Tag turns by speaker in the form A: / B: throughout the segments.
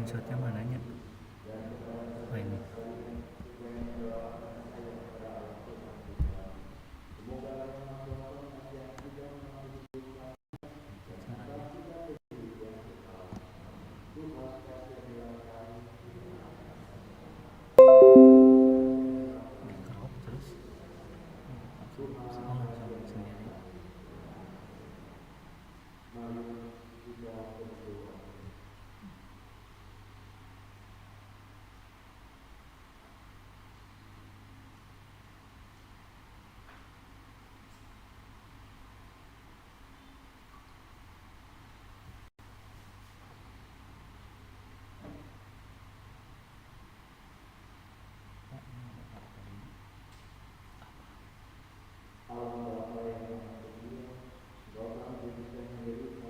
A: Screenshotnya mananya? Oh ini. Di crop terus langsung sendiri.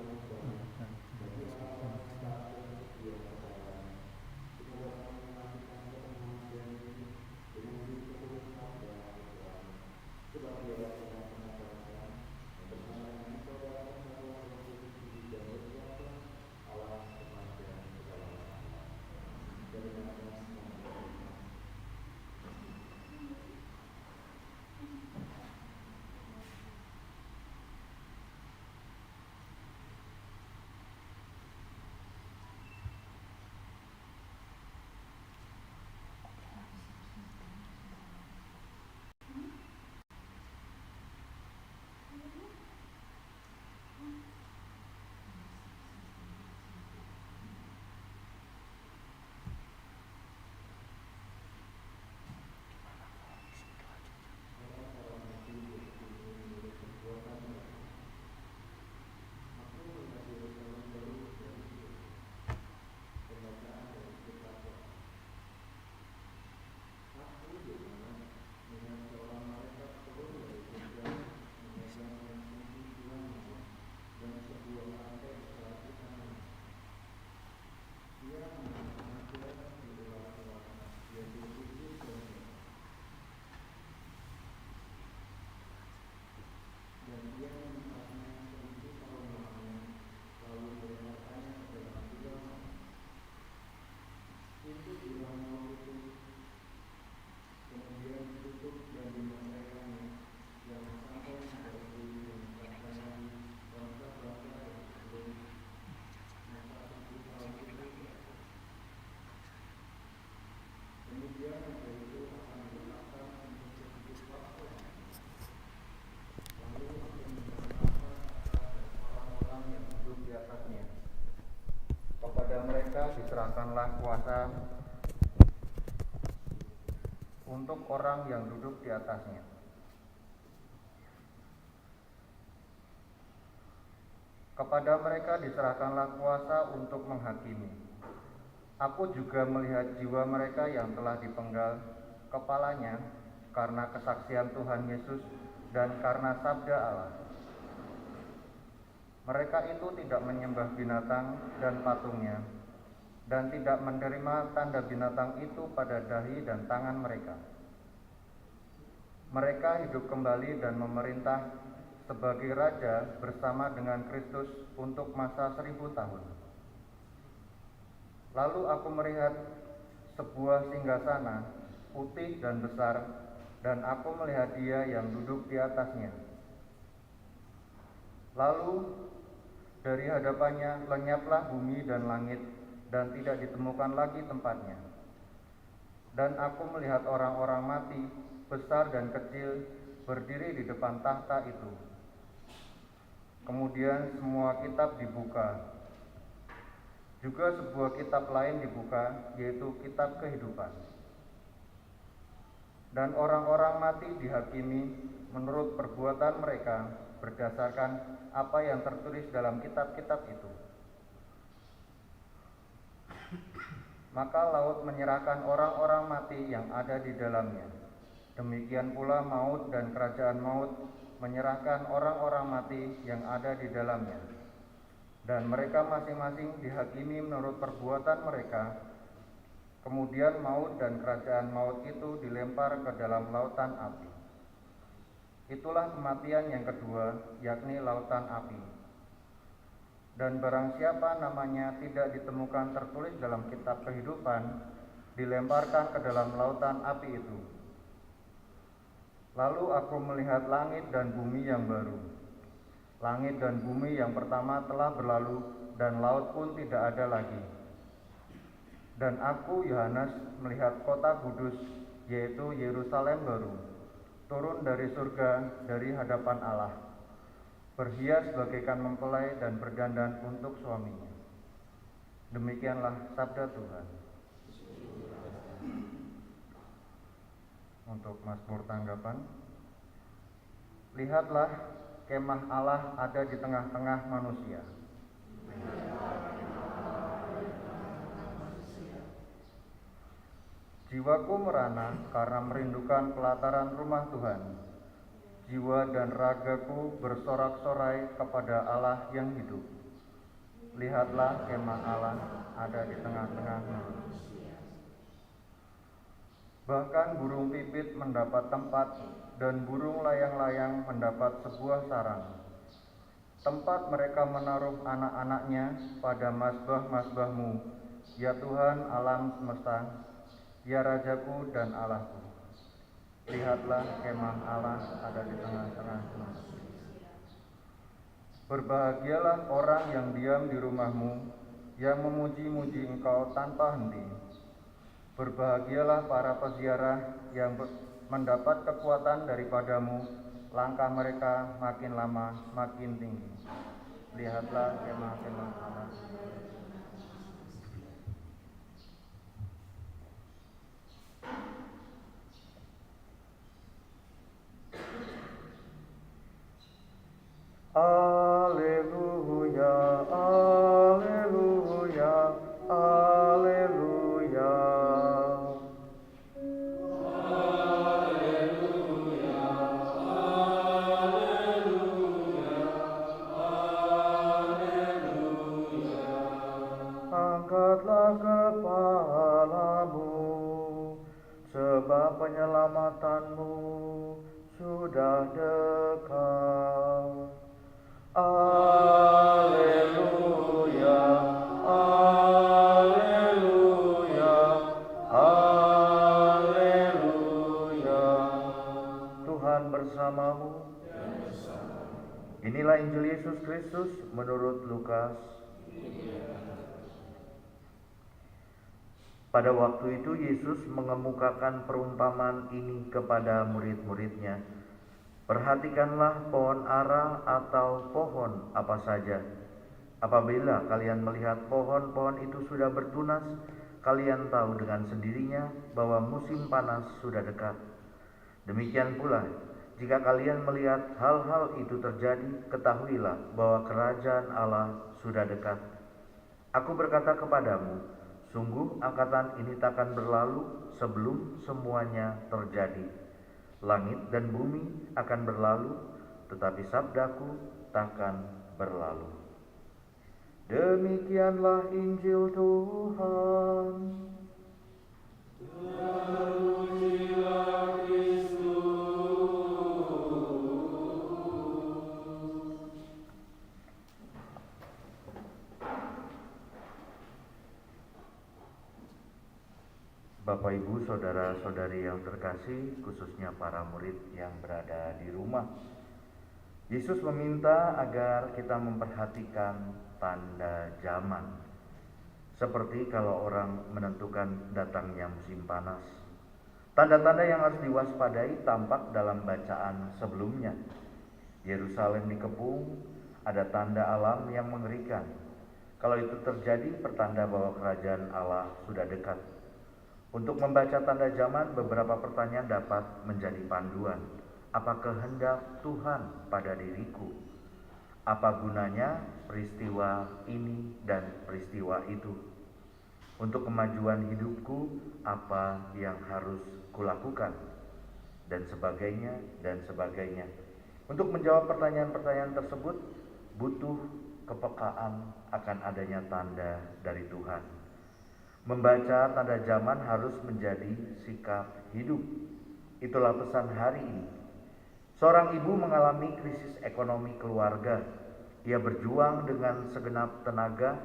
B: Kepada mereka diserahkanlah kuasa untuk orang yang duduk di atasnya. Kepada mereka diserahkanlah kuasa untuk menghakimi. Aku juga melihat jiwa mereka yang telah dipenggal kepalanya karena kesaksian Tuhan Yesus dan karena sabda Allah. Mereka itu tidak menyembah binatang dan patungnya, dan tidak menerima tanda binatang itu pada dahi dan tangan mereka. Mereka hidup kembali dan memerintah sebagai raja bersama dengan Kristus untuk masa 1000 tahun. Lalu aku melihat sebuah singgasana putih dan besar, dan aku melihat Dia yang duduk di atasnya. Lalu dari hadapannya lenyaplah bumi dan langit, dan tidak ditemukan lagi tempatnya. Dan aku melihat orang-orang mati, besar dan kecil, berdiri di depan tahta itu. Kemudian semua kitab dibuka. Juga sebuah kitab lain dibuka, yaitu kitab kehidupan. Dan orang-orang mati dihakimi menurut perbuatan mereka berdasarkan apa yang tertulis dalam kitab-kitab itu. Maka laut menyerahkan orang-orang mati yang ada di dalamnya. Demikian pula maut dan kerajaan maut menyerahkan orang-orang mati yang ada di dalamnya. Dan mereka masing-masing dihakimi menurut perbuatan mereka. Kemudian maut dan kerajaan maut itu dilempar ke dalam lautan api. Itulah kematian yang kedua, yakni lautan api. Dan barang siapa namanya tidak ditemukan tertulis dalam kitab kehidupan, dilemparkan ke dalam lautan api itu. Lalu aku melihat langit dan bumi yang baru. Langit dan bumi yang pertama telah berlalu, dan laut pun tidak ada lagi. Dan aku, Yohanes, melihat kota kudus, yaitu Yerusalem baru, turun dari surga, dari hadapan Allah, berhias bagaikan mempelai dan berdandan untuk suaminya. Demikianlah sabda Tuhan. Untuk Mazmur tanggapan, lihatlah, kemah Allah ada di tengah-tengah manusia. Jiwaku merana karena merindukan pelataran rumah Tuhan. Jiwa dan ragaku bersorak-sorai kepada Allah yang hidup. Lihatlah, kemah Allah ada di tengah-tengah manusia. Bahkan burung pipit mendapat tempat, dan burung layang-layang mendapat sebuah sarang. Tempat mereka menaruh anak-anaknya pada mazbah-mazbahmu, ya Tuhan alam semesta, ya Rajaku dan Allahku. Lihatlah, kemah Allah ada di tengah-tengah manusia. Berbahagialah orang yang diam di rumahmu, yang memuji-muji Engkau tanpa henti. Berbahagialah para peziarah yang mendapat kekuatan daripadamu, langkah mereka makin lama makin tinggi. Lihatlah, kemah-kemah Allah. Alleluia, alleluia, alleluia. Angkatlah kepalamu, sebab penyelamatanmu sudah dekat. Alleluia, alleluia, alleluia. Tuhan bersamamu. Inilah Injil Yesus Kristus menurut Lukas. Pada waktu itu Yesus mengemukakan perumpamaan ini kepada murid-muridnya. Perhatikanlah pohon ara atau pohon apa saja. Apabila kalian melihat pohon-pohon itu sudah bertunas, kalian tahu dengan sendirinya bahwa musim panas sudah dekat. Demikian pula, jika kalian melihat hal-hal itu terjadi, ketahuilah bahwa kerajaan Allah sudah dekat. Aku berkata kepadamu, sungguh angkatan ini takkan berlalu sebelum semuanya terjadi. Langit dan bumi akan berlalu, tetapi sabdaku takkan berlalu. Demikianlah Injil Tuhan. Terpujilah Kristus. Bapak, Ibu, saudara-saudari yang terkasih, khususnya para murid yang berada di rumah, Yesus meminta agar kita memperhatikan tanda zaman. Seperti kalau orang menentukan datangnya musim panas. Tanda-tanda yang harus diwaspadai tampak dalam bacaan sebelumnya. Yerusalem dikepung, ada tanda alam yang mengerikan. Kalau itu terjadi, pertanda bahwa kerajaan Allah sudah dekat. Untuk membaca tanda zaman, beberapa pertanyaan dapat menjadi panduan. Apa kehendak Tuhan pada diriku? Apa gunanya peristiwa ini dan peristiwa itu? Untuk kemajuan hidupku, apa yang harus kulakukan? Dan sebagainya, dan sebagainya. Untuk menjawab pertanyaan-pertanyaan tersebut, butuh kepekaan akan adanya tanda dari Tuhan. Membaca tanda zaman harus menjadi sikap hidup. Itulah pesan hari ini. Seorang ibu mengalami krisis ekonomi keluarga. Ia berjuang dengan segenap tenaga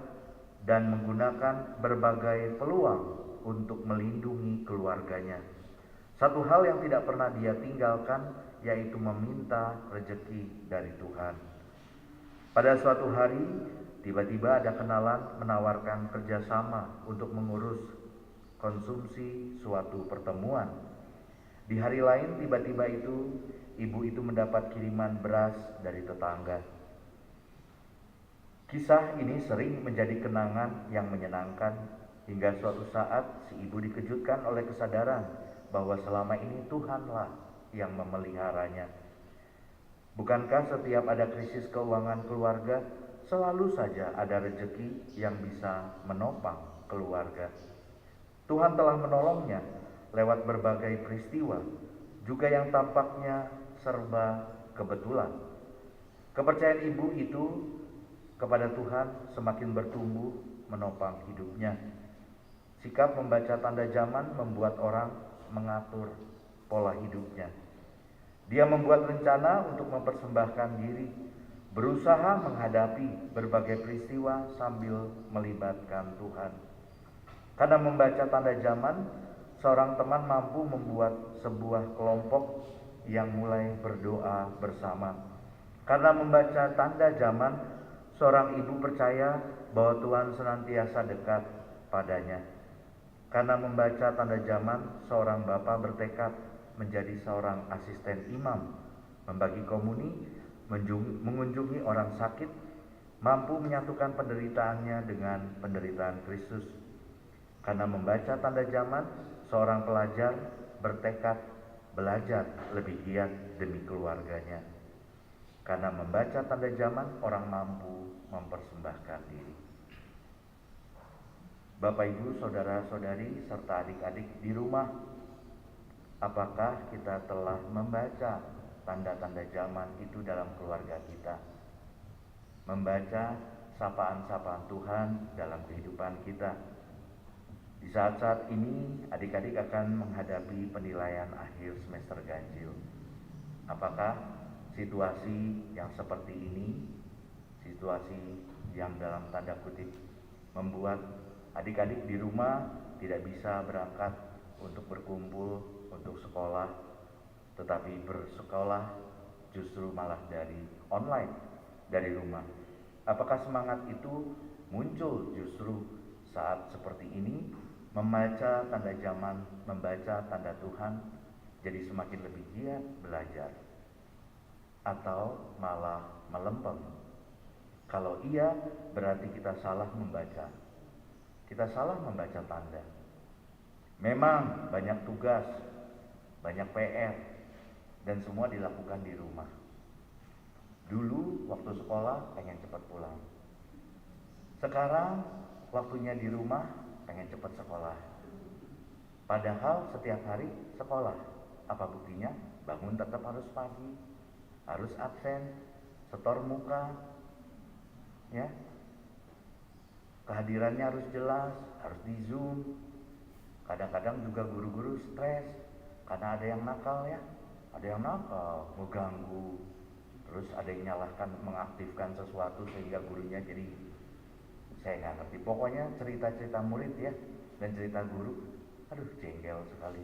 B: dan menggunakan berbagai peluang untuk melindungi keluarganya. Satu hal yang tidak pernah dia tinggalkan yaitu meminta rezeki dari Tuhan. Pada suatu hari, tiba-tiba ada kenalan menawarkan kerjasama untuk mengurus konsumsi suatu pertemuan. Di hari lain, tiba-tiba ibu itu mendapat kiriman beras dari tetangga. Kisah ini sering menjadi kenangan yang menyenangkan hingga suatu saat si ibu dikejutkan oleh kesadaran bahwa selama ini Tuhanlah yang memeliharanya. Bukankah setiap ada krisis keuangan keluarga, selalu saja ada rezeki yang bisa menopang keluarga. Tuhan telah menolongnya lewat berbagai peristiwa, juga yang tampaknya serba kebetulan. Kepercayaan ibu itu kepada Tuhan semakin bertumbuh menopang hidupnya. Sikap membaca tanda zaman membuat orang mengatur pola hidupnya. Dia membuat rencana untuk mempersembahkan diri, berusaha menghadapi berbagai peristiwa sambil melibatkan Tuhan. Karena membaca tanda zaman, seorang teman mampu membuat sebuah kelompok yang mulai berdoa bersama. Karena membaca tanda zaman, seorang ibu percaya bahwa Tuhan senantiasa dekat padanya. Karena membaca tanda zaman, seorang bapa bertekad menjadi seorang asisten imam, membagi komuni, mengunjungi orang sakit, mampu menyatukan penderitaannya dengan penderitaan Kristus. Karena membaca tanda zaman, seorang pelajar bertekad belajar lebih giat demi keluarganya. Karena membaca tanda zaman, orang mampu mempersembahkan diri. Bapak, Ibu, saudara-saudari, serta adik-adik di rumah, apakah kita telah membaca tanda-tanda zaman itu dalam keluarga kita? Membaca sapaan-sapaan Tuhan dalam kehidupan kita. Di saat-saat ini, adik-adik akan menghadapi penilaian akhir semester ganjil. Apakah situasi yang seperti ini, situasi yang dalam tanda kutip membuat adik-adik di rumah tidak bisa berangkat untuk berkumpul, untuk sekolah, tetapi bersekolah justru malah dari online, dari rumah? Apakah semangat itu muncul justru saat seperti ini, membaca tanda zaman, membaca tanda Tuhan, jadi semakin lebih giat belajar? Atau malah melempem? Kalau iya, berarti kita salah membaca. Kita salah membaca tanda. Memang banyak tugas, banyak PR, dan semua dilakukan di rumah. Dulu waktu sekolah pengen cepat pulang. Sekarang waktunya di rumah pengen cepat sekolah. Padahal setiap hari sekolah. Apa buktinya? Bangun tetap harus pagi, harus absen, setor muka, ya. Kehadirannya harus jelas, harus di Zoom. Kadang-kadang juga guru-guru stres karena ada yang nakal, ya. Ada yang nakal, mengganggu. Terus ada yang nyalahkan, mengaktifkan sesuatu sehingga gurunya jadi, saya nggak ngerti. Pokoknya cerita-cerita murid, ya, dan cerita guru, aduh jengkel sekali.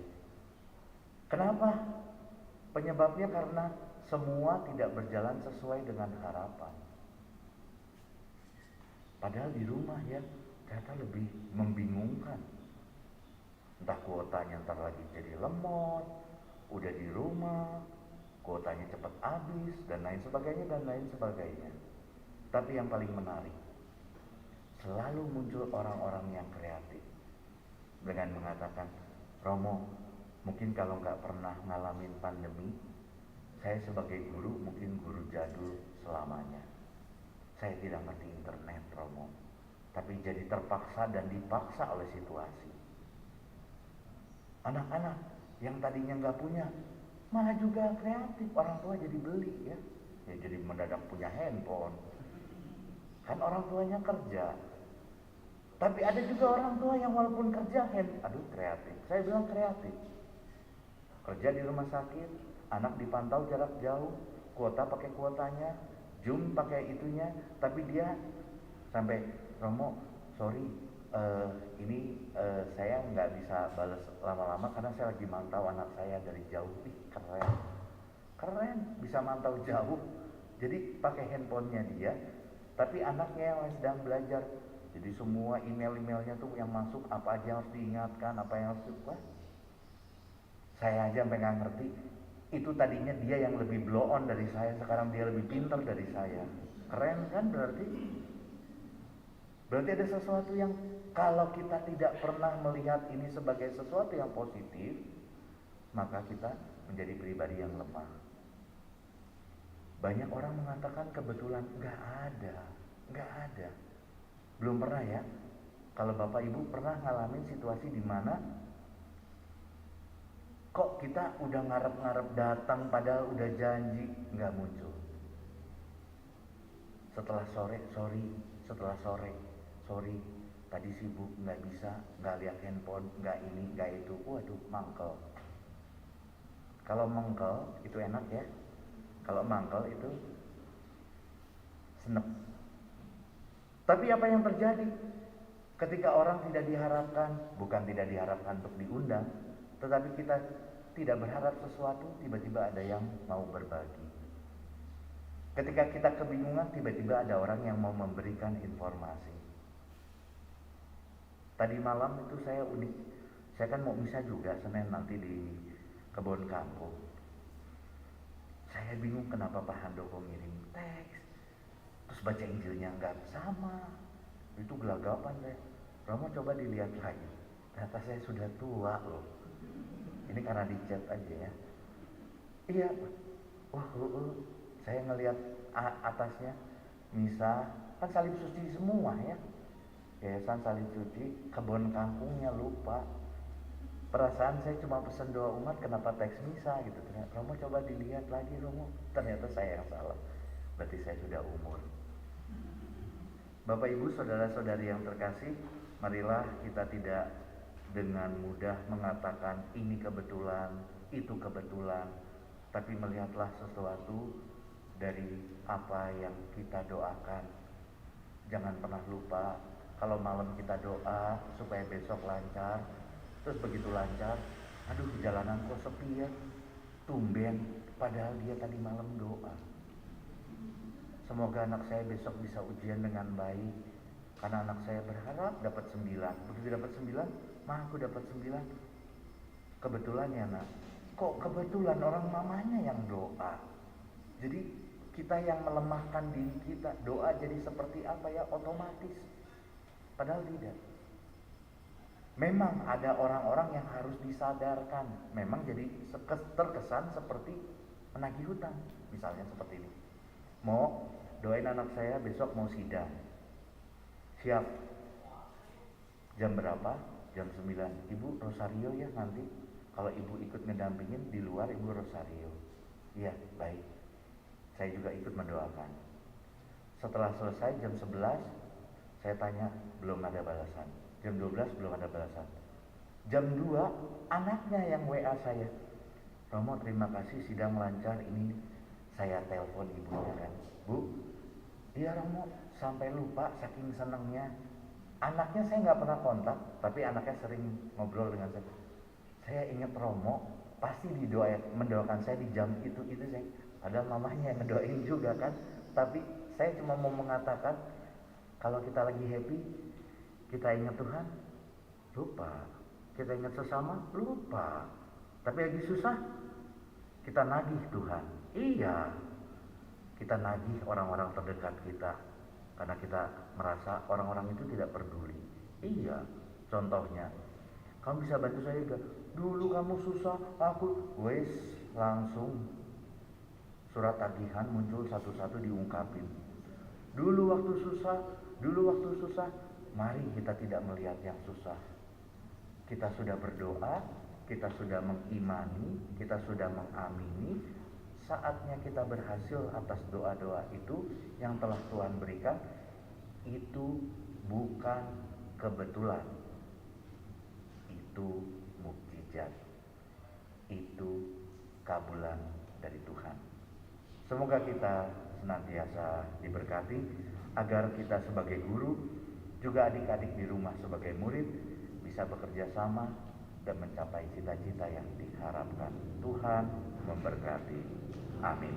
B: Kenapa? Penyebabnya karena semua tidak berjalan sesuai dengan harapan. Padahal di rumah, ya, ternyata lebih membingungkan. Entah kuotanya ntar lagi jadi lemot, udah di rumah, kuotanya cepat habis, dan lain sebagainya, dan lain sebagainya. Tapi yang paling menarik, selalu muncul orang-orang yang kreatif dengan mengatakan, Romo, mungkin kalau nggak pernah ngalamin pandemi, saya sebagai guru mungkin guru jadul selamanya. Saya tidak ngerti internet, Romo, tapi jadi terpaksa dan dipaksa oleh situasi. Anak-anak yang tadinya nggak punya, malah juga kreatif. Orang tua jadi beli, ya, jadi mendadak punya handphone. Kan orang tuanya kerja. Tapi ada juga orang tua yang walaupun kerja, kreatif. Saya bilang kreatif. Kerja di rumah sakit, anak dipantau jarak jauh, kuota pakai kuotanya,
C: Zoom pakai itunya, tapi dia sampai, Romo, sorry, ini saya nggak bisa balas lama-lama karena saya lagi mantau anak saya dari jauh. Ih, keren, bisa mantau jauh. Jadi pakai handphonenya dia, tapi anaknya yang sedang belajar. Jadi semua email-emailnya tuh yang masuk, apa aja yang harus diingatkan, apa yang harus wah, saya aja sampai nggak ngerti. Itu tadinya dia yang lebih blow on dari saya, sekarang dia lebih pintar dari saya. Keren kan berarti? Berarti ada sesuatu yang kalau kita tidak pernah melihat ini sebagai sesuatu yang positif, maka kita menjadi pribadi yang lemah. Banyak orang mengatakan kebetulan, nggak ada. Belum pernah ya? Kalau Bapak Ibu pernah ngalamin situasi di mana kok kita udah ngarep-ngarep datang padahal udah janji nggak muncul. Setelah sore, sorry, tadi sibuk nggak bisa, nggak lihat handphone, nggak ini, nggak itu. Waduh, mangkel. Kalau mangkel itu enak ya. Kalau mangkel itu senep. Tapi apa yang terjadi ketika orang tidak diharapkan, bukan tidak diharapkan untuk diundang, tetapi kita tidak berharap sesuatu, tiba-tiba ada yang mau berbagi. Ketika kita kebingungan, tiba-tiba ada orang yang mau memberikan informasi. Tadi malam itu saya unik, saya kan mau misa juga Senin nanti di kebun kampung. Saya bingung kenapa Pak Handoko ngirim teks, terus baca Injilnya nggak sama. Itu gelagapan saya. Romo coba dilihat lagi, ternyata saya sudah tua loh. Ini karena di chat aja ya. Iya, saya ngelihat atasnya misa kan salib suci semua ya. Yayasan salib suci, kebun kampungnya lupa. Perasaan saya cuma pesan doa umat, kenapa teks misa gitu. Ternyata Romo coba dilihat lagi Romo, ternyata saya yang salah. Berarti saya sudah umur. Bapak Ibu, saudara-saudari yang terkasih, marilah kita tidak dengan mudah mengatakan ini kebetulan, itu kebetulan, tapi melihatlah sesuatu dari apa yang kita doakan. Jangan pernah lupa, kalau malam kita doa supaya besok lancar, terus begitu lancar, aduh jalanan kok sepi ya, tumben, padahal dia tadi malam doa. Semoga anak saya besok bisa ujian dengan baik, karena anak saya berharap dapat 9. Begitu dapat 9, aku dapat 9. Kebetulan ya nak, kok kebetulan orang mamanya yang doa. Jadi kita yang melemahkan diri kita, doa jadi seperti apa ya, otomatis. Padahal tidak. Memang ada orang-orang yang harus disadarkan. Memang jadi terkesan seperti menagih hutang. Misalnya seperti ini. Mau doain anak saya besok mau sidang. Siap. Jam berapa? Jam 9. Ibu rosario ya nanti. Kalau ibu ikut ngedampingin di luar, ibu rosario. Iya, baik. Saya juga ikut mendoakan. Setelah selesai jam 11, saya tanya, belum ada balasan. Jam 12 belum ada balasan. Jam 2 anaknya yang WA saya, Romo terima kasih sidang lancar, ini saya telepon ibunya kan, Bu, iya Romo, sampai lupa saking senengnya. Anaknya saya nggak pernah kontak, tapi anaknya sering ngobrol dengan saya. Saya ingat Romo pasti mendoakan saya di jam itu saya. Padahal mamanya yang ngedoain juga kan. Tapi saya cuma mau mengatakan, kalau kita lagi happy, kita ingat Tuhan, lupa. Kita ingat sesama, lupa. Tapi lagi susah, kita nagih Tuhan. Iya, kita nagih orang-orang terdekat kita, karena kita merasa orang-orang itu tidak peduli. Iya, contohnya, kamu bisa bantu saya gak? Dulu kamu susah, aku langsung surat tagihan muncul satu-satu diungkapin. Dulu waktu susah, mari kita tidak melihat yang susah. Kita sudah berdoa, kita sudah mengimani, kita sudah mengamini. Saatnya kita berhasil atas doa-doa itu yang telah Tuhan berikan. Itu bukan kebetulan, itu mukjizat, itu kabulan dari Tuhan. Semoga kita senantiasa diberkati, agar kita sebagai guru, juga adik-adik di rumah sebagai murid, bisa bekerja sama dan mencapai cita-cita yang diharapkan. Tuhan memberkati. Amin.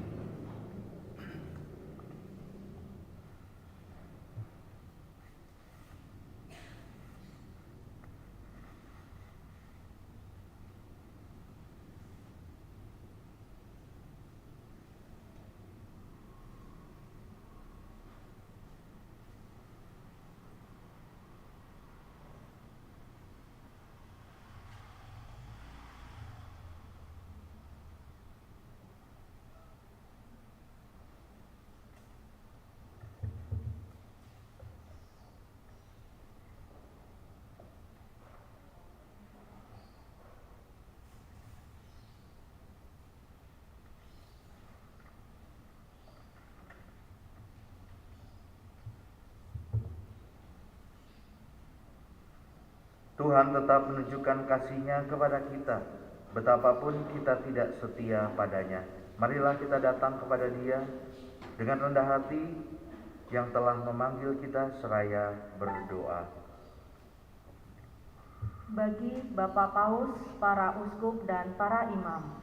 C: Tuhan tetap menunjukkan kasih-Nya kepada kita, betapapun kita tidak setia padanya. Marilah kita datang kepada Dia dengan rendah hati yang telah memanggil kita seraya berdoa.
D: Bagi Bapak Paus, para uskup dan para imam,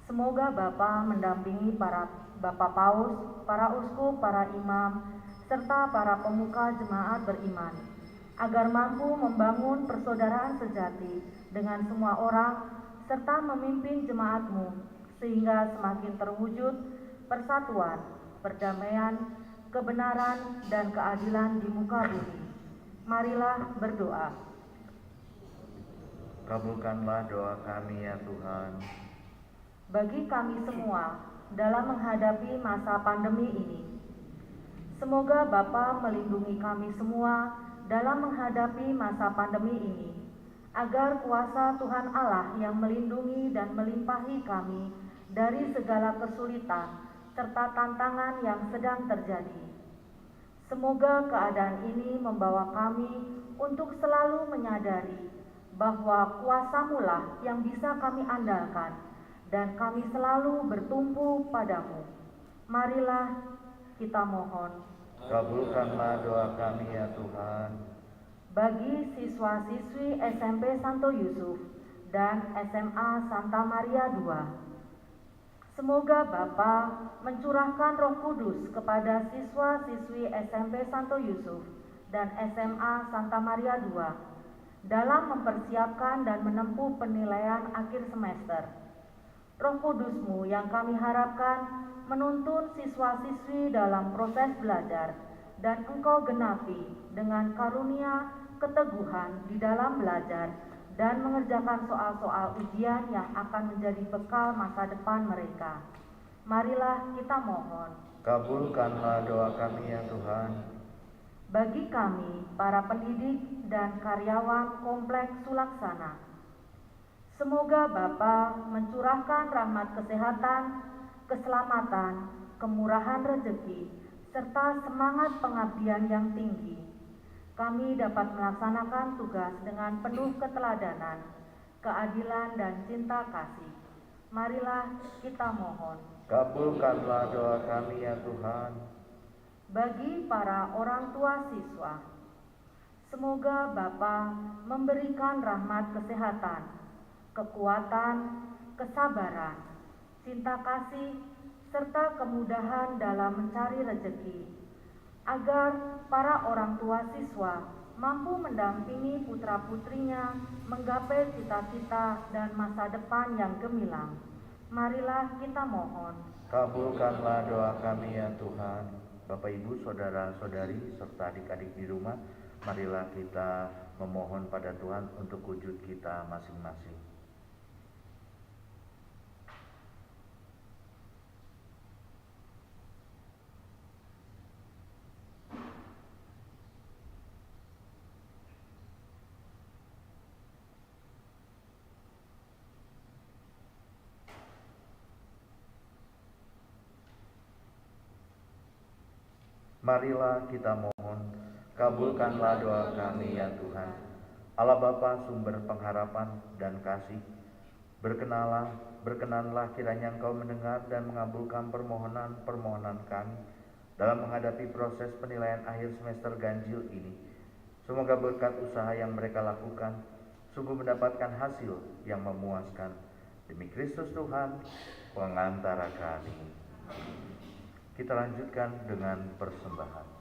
D: semoga Bapa mendampingi para Bapak Paus, para uskup, para imam, serta para pemuka jemaat beriman, agar mampu membangun persaudaraan sejati dengan semua orang, serta memimpin jemaat-Mu, sehingga semakin terwujud persatuan, perdamaian, kebenaran, dan keadilan di muka bumi. Marilah berdoa.
C: Kabulkanlah doa kami ya Tuhan.
D: Bagi kami semua dalam menghadapi masa pandemi ini, semoga Bapa melindungi kami semua dalam menghadapi masa pandemi ini, agar kuasa Tuhan Allah yang melindungi dan melimpahi kami dari segala kesulitan serta tantangan yang sedang terjadi. Semoga keadaan ini membawa kami untuk selalu menyadari bahwa kuasa-Mu lah yang bisa kami andalkan, dan kami selalu bertumpu padamu. Marilah kita mohon.
C: Kabulkanlah doa kami ya Tuhan.
D: Bagi siswa-siswi SMP Santo Yusuf dan SMA Santa Maria II, semoga Bapa mencurahkan Roh Kudus kepada siswa-siswi SMP Santo Yusuf dan SMA Santa Maria II dalam mempersiapkan dan menempuh penilaian akhir semester. Roh Kudus-Mu yang kami harapkan menuntun siswa-siswi dalam proses belajar, dan Engkau genapi dengan karunia keteguhan di dalam belajar dan mengerjakan soal-soal ujian yang akan menjadi bekal masa depan mereka. Marilah kita mohon.
C: Kabulkanlah doa kami ya Tuhan.
D: Bagi kami, para pendidik dan karyawan Kompleks Sulaksana, semoga Bapa mencurahkan rahmat kesehatan, keselamatan, kemurahan rezeki, serta semangat pengabdian yang tinggi. Kami dapat melaksanakan tugas dengan penuh keteladanan, keadilan, dan cinta kasih. Marilah kita mohon.
C: Kabulkanlah doa kami ya Tuhan.
D: Bagi para orang tua siswa, semoga Bapa memberikan rahmat kesehatan, kekuatan, kesabaran, cinta kasih, serta kemudahan dalam mencari rezeki, agar para orang tua siswa mampu mendampingi putra-putrinya menggapai cita-cita dan masa depan yang gemilang. Marilah kita mohon.
C: Kabulkanlah doa kami ya Tuhan. Bapak Ibu, saudara-saudari, serta adik-adik di rumah, marilah kita memohon pada Tuhan untuk wujud kita masing-masing. Marilah kita mohon, kabulkanlah doa kami ya Tuhan. Allah Bapa, sumber pengharapan dan kasih, Berkenanlah kiranya Engkau mendengar dan mengabulkan permohonan kami dalam menghadapi proses penilaian akhir semester ganjil ini. Semoga berkat usaha yang mereka lakukan sungguh mendapatkan hasil yang memuaskan. Demi Kristus Tuhan, pengantara kami. Kita lanjutkan dengan persembahan.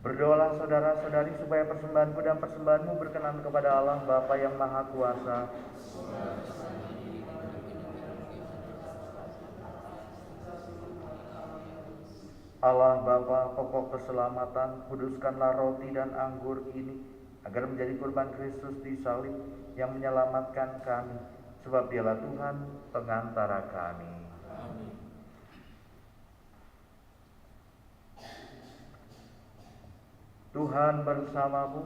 C: Berdoalah saudara-saudari supaya persembahanku dan persembahanmu berkenan kepada Allah Bapa yang Maha Kuasa. Allah Bapa, pokok keselamatan, kuduskanlah roti dan anggur ini agar menjadi kurban Kristus di salib yang menyelamatkan kami, sebab Dialah Tuhan pengantara kami. Tuhan bersamamu.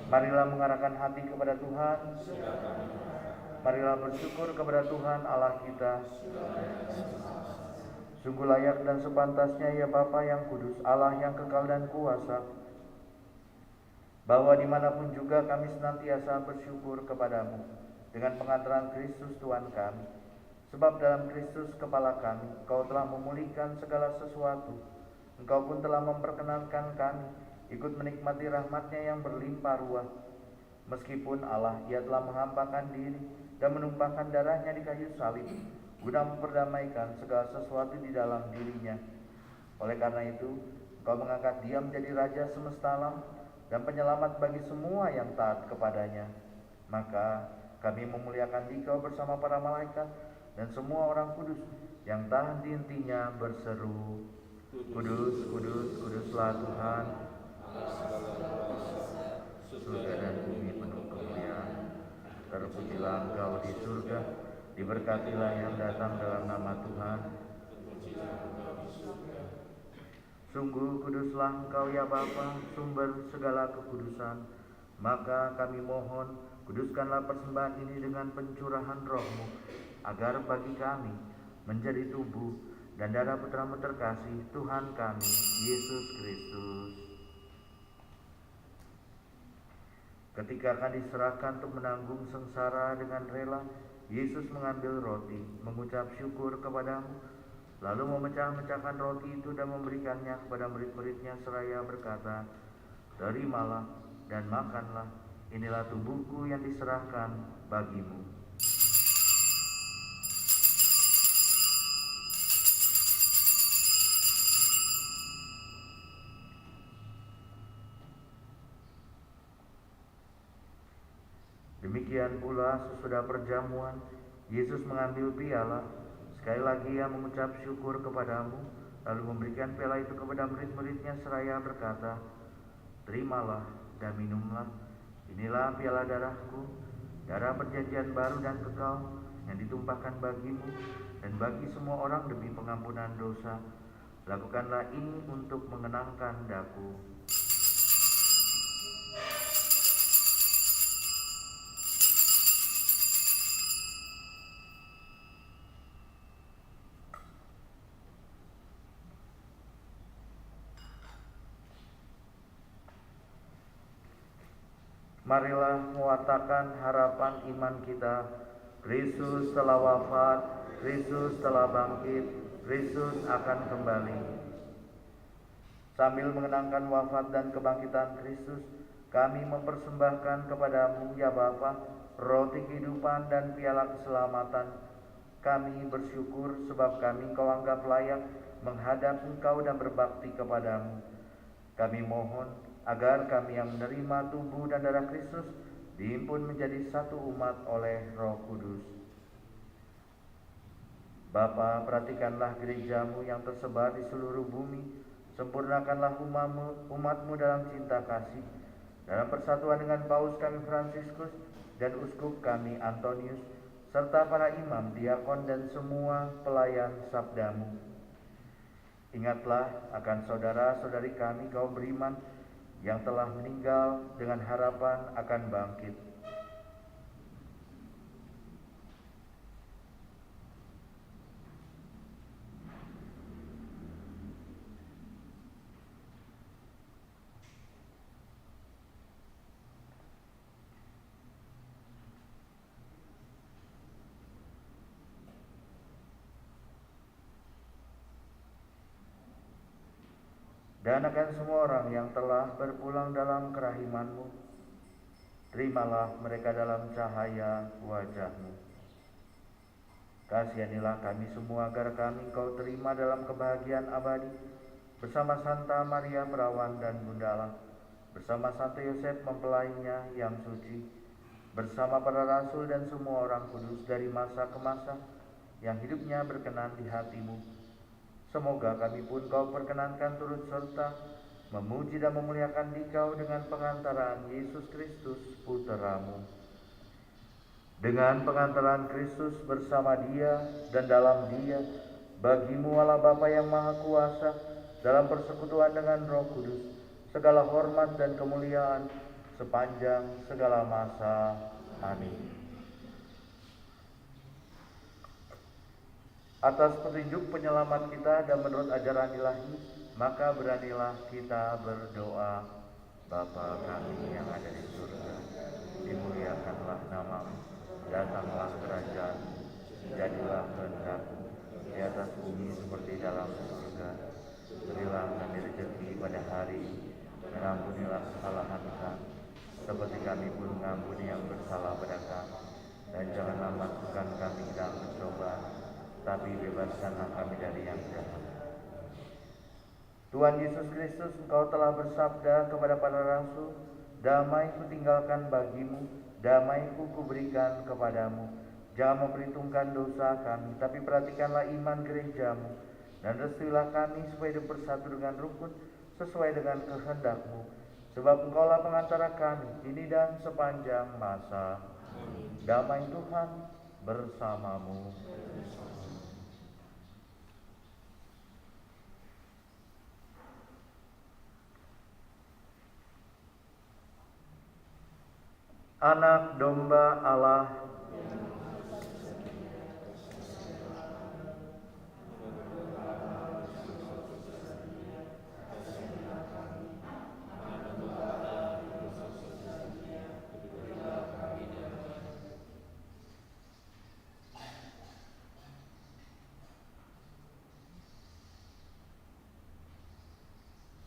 C: Marilah mengarahkan hati kepada Tuhan. Marilah bersyukur kepada Tuhan Allah kita. Sungguh layak dan sepantasnya ya Bapa yang kudus, Allah yang kekal dan kuasa, bahwa dimanapun juga kami senantiasa bersyukur kepadamu dengan pengantaran Kristus Tuhan kami. Sebab dalam Kristus kepala kami, Engkau telah memulihkan segala sesuatu. Engkau pun telah memperkenankan kami ikut menikmati rahmat-Nya yang berlimpah ruah. Meskipun Allah, Ia telah menghampakan diri dan menumpahkan darah-Nya di kayu salib, guna memperdamaikan segala sesuatu di dalam diri-Nya. Oleh karena itu, Engkau mengangkat Dia menjadi Raja semesta alam dan penyelamat bagi semua yang taat kepada-Nya. Maka kami memuliakan Dikau bersama para malaikat dan semua orang kudus yang tak henti-hentinya berseru, Kudus, kudus, kuduslah Tuhan, surga dan bumi penuh kemuliaan. Terpujilah Engkau di surga, diberkatilah yang datang dalam nama Tuhan. Sungguh kuduslah Engkau ya Bapa, sumber segala kekudusan. Maka kami mohon, kuduskanlah persembahan ini dengan pencurahan Roh-Mu, agar bagi kami menjadi tubuh dan darah Putra-Mu terkasih, Tuhan kami, Yesus Kristus. Ketika akan diserahkan untuk menanggung sengsara dengan rela, Yesus mengambil roti, mengucap syukur kepadamu, lalu memecah-mecahkan roti itu dan memberikannya kepada murid-muridnya seraya berkata, "Terimalah dan makanlah, inilah tubuhku yang diserahkan bagimu." Demikian pula sesudah perjamuan, Yesus mengambil piala, sekali lagi ia mengucap syukur kepadamu, lalu memberikan piala itu kepada murid-muridnya seraya berkata, "Terimalah dan minumlah, inilah piala darahku, darah perjanjian baru dan kekal, yang ditumpahkan bagimu dan bagi semua orang demi pengampunan dosa. Lakukanlah ini untuk mengenangkan daku." Marilah mewartakan harapan iman kita. Kristus telah wafat, Kristus telah bangkit, Kristus akan kembali. Sambil mengenangkan wafat dan kebangkitan Kristus, kami mempersembahkan kepadamu, ya Bapa, roti kehidupan dan piala keselamatan. Kami bersyukur sebab kami Kau anggap layak menghadap Engkau dan berbakti kepadamu. Kami mohon agar kami yang menerima tubuh dan darah Kristus dihimpun menjadi satu umat oleh Roh Kudus. Bapa, perhatikanlah gerejamu yang tersebar di seluruh bumi. Sempurnakanlah umatmu dalam cinta kasih, dalam persatuan dengan Paus kami Fransiskus dan Uskup kami Antonius, serta para imam, diakon dan semua pelayan sabdamu. Ingatlah akan saudara-saudari kami kaum beriman yang telah meninggal dengan harapan akan bangkit. Dan akan semua orang yang telah berpulang dalam kerahiman-Mu, terimalah mereka dalam cahaya wajah-Mu. Kasihanilah kami semua agar kami Kau terima dalam kebahagiaan abadi, bersama Santa Maria Perawan dan Bunda Allah, bersama Santo Yosef mempelainya yang suci, bersama para rasul dan semua orang kudus dari masa ke masa, yang hidupnya berkenan di hati-Mu. Semoga kami pun Kau perkenankan turut serta memuji dan memuliakan Dikau dengan pengantaran Yesus Kristus Putra-Mu. Dengan pengantaran Kristus bersama Dia dan dalam Dia, bagi-Mu Allah Bapa yang Maha Kuasa, dalam persekutuan dengan Roh Kudus, segala hormat dan kemuliaan sepanjang segala masa. Amin. Atas petunjuk penyelamat kita dan menurut ajaran ilahi, maka beranilah kita berdoa. Bapa kami yang ada di surga, dimuliakanlah nama-Mu, datanglah kerajaan-Mu, jadilah kehendak-Mu di atas bumi seperti dalam surga. Berilah kami rezeki pada hari ini, dan ampunilah kesalahan kami, seperti kami pun mengampuni yang bersalah pada kami. Dan janganlah masukkan kami ke dalam pencobaan, tapi bebaskanlah kami dari yang jahat. Tuhan Yesus Kristus, Engkau telah bersabda kepada para rasul, "Damai kutinggalkan bagimu, damai-Ku kuberikan kepadamu. Jangan memperhitungkan dosa kami, tapi perhatikanlah iman gereja-Mu, dan restuilah kami supaya hidup bersatu dengan rukun sesuai dengan kehendak-Mu. Sebab Engkaulah pengantara kami ini dan sepanjang masa. Damai Tuhan bersamamu." Anak domba Allah,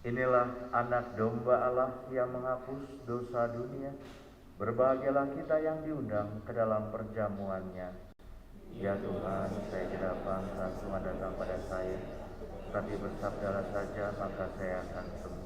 C: Inilah anak domba Allah yang menghapus dosa dunia. Berbahagialah kita yang diundang ke dalam perjamuannya. Ya Tuhan, saya tidak bangsa Tuhan datang pada saya, tapi bersabdalah saja maka saya akan sembuh.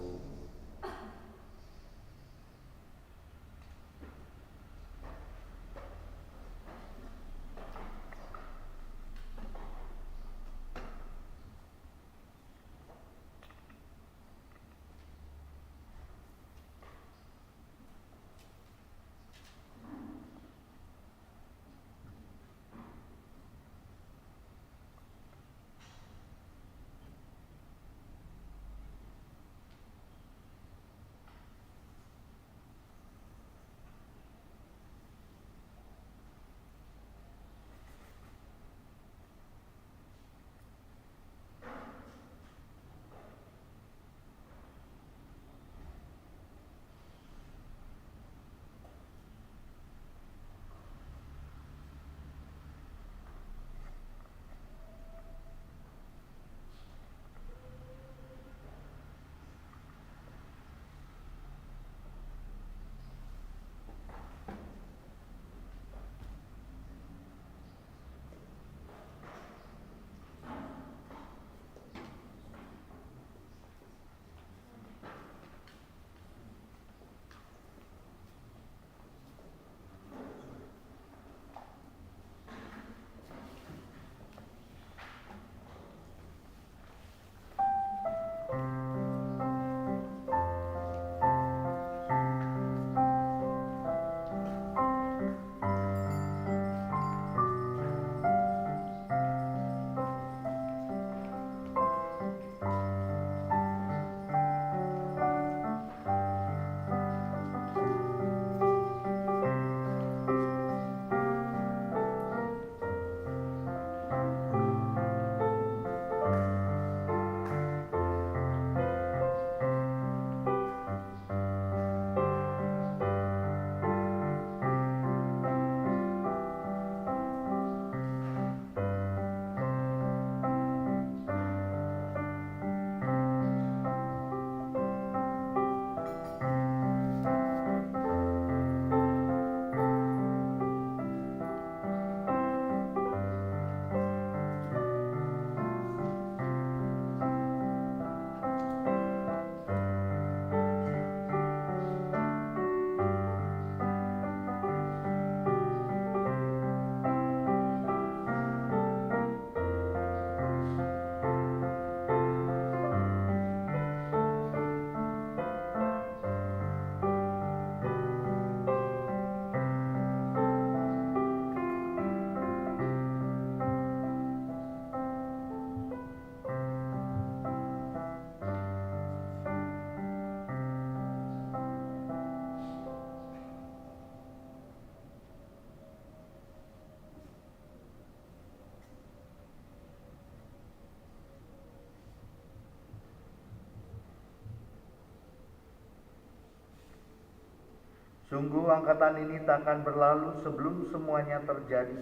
C: Sungguh angkatan ini takkan berlalu sebelum semuanya terjadi.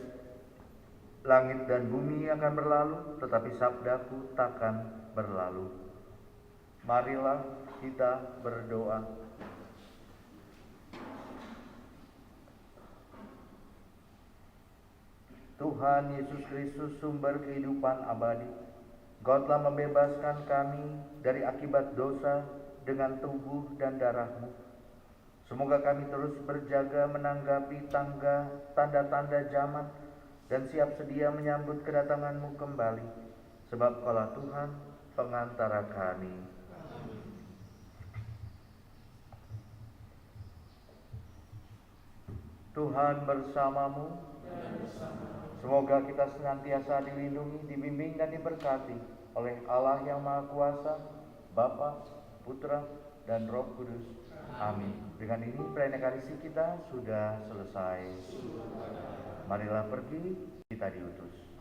C: Langit dan bumi akan berlalu, tetapi sabdaku takkan berlalu. Marilah kita berdoa. Tuhan Yesus Kristus, sumber kehidupan abadi, Engkau telah membebaskan kami dari akibat dosa dengan tubuh dan darah-Mu. Semoga kami terus berjaga menanggapi tanda-tanda zaman dan siap sedia menyambut kedatangan-Mu kembali. Sebab Kaulah Tuhan, pengantara kami. Tuhan bersamamu. Semoga kita senantiasa dilindungi, dibimbing dan diberkati oleh Allah yang Maha Kuasa, Bapa, Putra, dan Roh Kudus. Amin. Dengan ini perayaan Ekaristi kita sudah selesai. Marilah pergi, kita diutus.